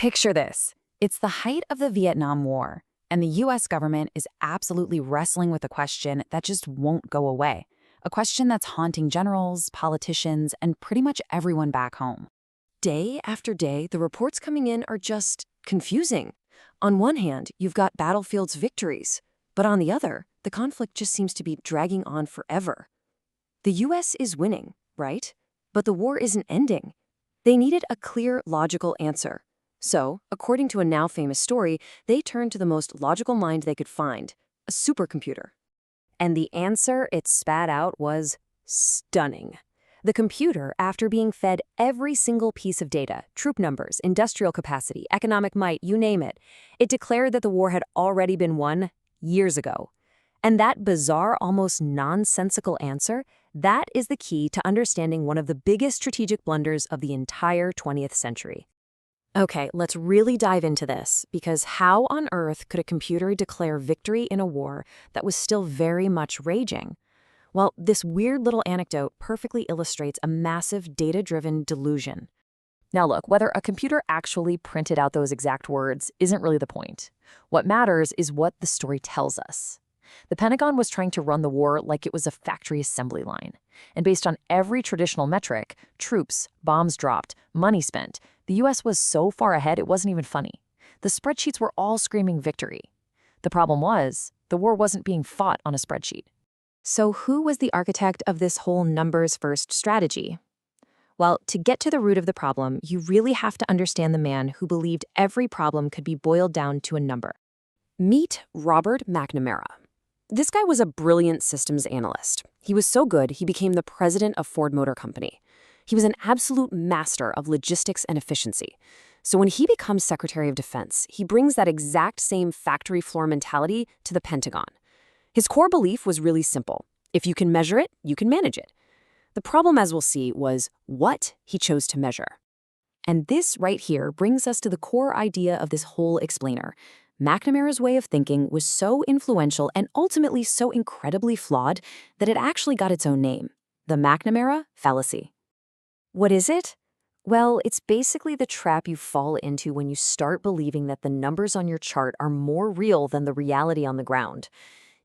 Picture this. It's the height of the Vietnam War, and the US government is absolutely wrestling with a question that just won't go away. A question that's haunting generals, politicians, and pretty much everyone back home. Day after day, the reports coming in are just confusing. On one hand, you've got battlefield's victories, but on the other, the conflict just seems to be dragging on forever. The US is winning, right? But the war isn't ending. They needed a clear, logical answer. So, according to a now famous story, they turned to the most logical mind they could find, a supercomputer. And the answer it spat out was stunning. The computer, after being fed every single piece of data, troop numbers, industrial capacity, economic might, you name it, it declared that the war had already been won years ago. And that bizarre, almost nonsensical answer, that is the key to understanding one of the biggest strategic blunders of the entire 20th century. Okay, let's really dive into this, because how on earth could a computer declare victory in a war that was still very much raging? Well, this weird little anecdote perfectly illustrates a massive data-driven delusion. Now look, whether a computer actually printed out those exact words isn't really the point. What matters is what the story tells us. The Pentagon was trying to run the war like it was a factory assembly line. And based on every traditional metric, troops, bombs dropped, money spent, the US was so far ahead it wasn't even funny. The spreadsheets were all screaming victory. The problem was, the war wasn't being fought on a spreadsheet. So who was the architect of this whole numbers-first strategy? Well, to get to the root of the problem, you really have to understand the man who believed every problem could be boiled down to a number. Meet Robert McNamara. This guy was a brilliant systems analyst. He was so good, he became the president of Ford Motor Company. He was an absolute master of logistics and efficiency. So when he becomes Secretary of Defense, he brings that exact same factory floor mentality to the Pentagon. His core belief was really simple. If you can measure it, you can manage it. The problem, as we'll see, was what he chose to measure. And this right here brings us to the core idea of this whole explainer. McNamara's way of thinking was so influential and ultimately so incredibly flawed that it actually got its own name, the McNamara Fallacy. What is it? Well, it's basically the trap you fall into when you start believing that the numbers on your chart are more real than the reality on the ground.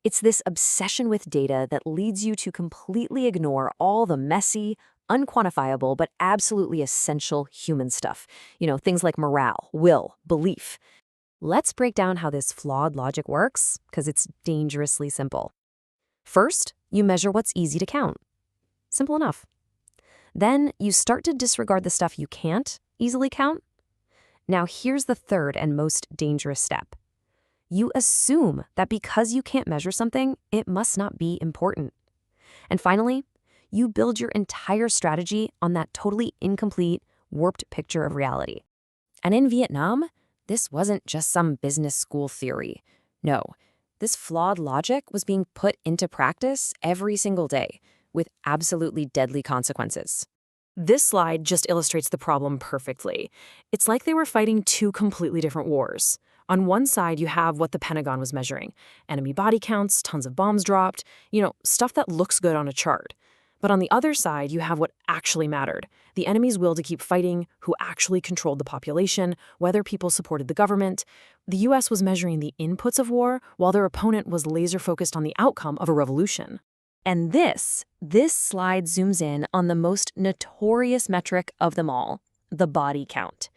It's this obsession with data that leads you to completely ignore all the messy, unquantifiable, but absolutely essential human stuff. Things like morale, will, belief. Let's break down how this flawed logic works, because it's dangerously simple. First, you measure what's easy to count. Simple enough. Then you start to disregard the stuff you can't easily count. Now here's the third and most dangerous step. You assume that because you can't measure something, it must not be important. And finally, you build your entire strategy on that totally incomplete, warped picture of reality. And in Vietnam, this wasn't just some business school theory. No, this flawed logic was being put into practice every single day, with absolutely deadly consequences. This slide just illustrates the problem perfectly. It's like they were fighting two completely different wars. On one side, you have what the Pentagon was measuring. Enemy body counts, tons of bombs dropped, stuff that looks good on a chart. But on the other side, you have what actually mattered. The enemy's will to keep fighting, who actually controlled the population, whether people supported the government. The US was measuring the inputs of war, while their opponent was laser-focused on the outcome of a revolution. And this slide zooms in on the most notorious metric of them all, the body count.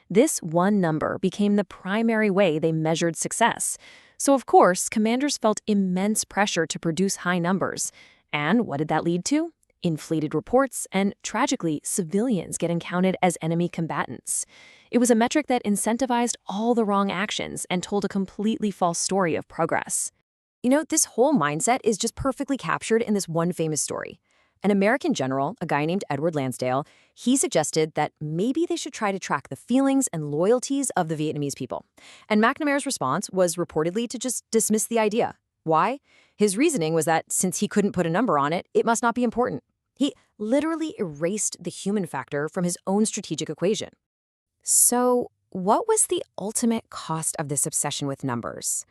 This one number became the primary way they measured success. So of course, commanders felt immense pressure to produce high numbers. And what did that lead to? Inflated reports and, tragically, civilians getting counted as enemy combatants. It was a metric that incentivized all the wrong actions and told a completely false story of progress. This whole mindset is just perfectly captured in this one famous story. An American general, a guy named Edward Lansdale, he suggested that maybe they should try to track the feelings and loyalties of the Vietnamese people. And McNamara's response was reportedly to just dismiss the idea. Why? His reasoning was that since he couldn't put a number on it, it must not be important. He literally erased the human factor from his own strategic equation. So, what was the ultimate cost of this obsession with numbers?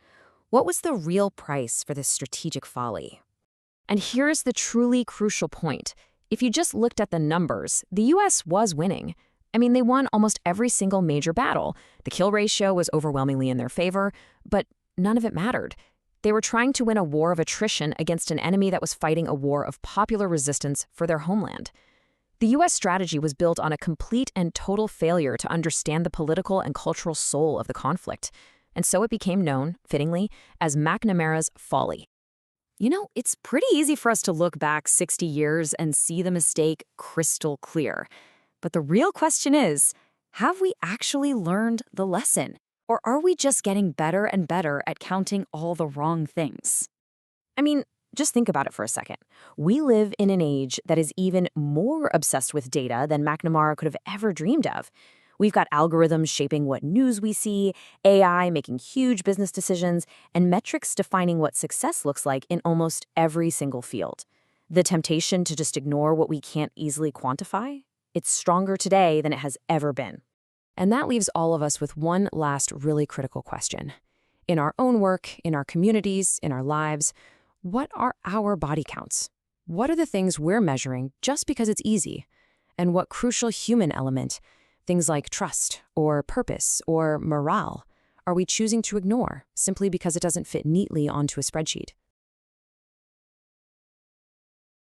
What was the real price for this strategic folly? And here's the truly crucial point. If you just looked at the numbers, the US was winning. I mean, they won almost every single major battle. The kill ratio was overwhelmingly in their favor, but none of it mattered. They were trying to win a war of attrition against an enemy that was fighting a war of popular resistance for their homeland. The U.S. strategy was built on a complete and total failure to understand the political and cultural soul of the conflict, and so it became known, fittingly, as McNamara's Folly. You know, it's pretty easy for us to look back 60 years and see the mistake crystal clear. But the real question is, have we actually learned the lesson? Or are we just getting better and better at counting all the wrong things? I mean, just think about it for a second. We live in an age that is even more obsessed with data than McNamara could have ever dreamed of. We've got algorithms shaping what news we see, AI making huge business decisions, and metrics defining what success looks like in almost every single field. The temptation to just ignore what we can't easily quantify, it's stronger today than it has ever been. And that leaves all of us with one last really critical question. In our own work, in our communities, in our lives, what are our body counts? What are the things we're measuring just because it's easy? And what crucial human element, things like trust or purpose or morale, are we choosing to ignore simply because it doesn't fit neatly onto a spreadsheet?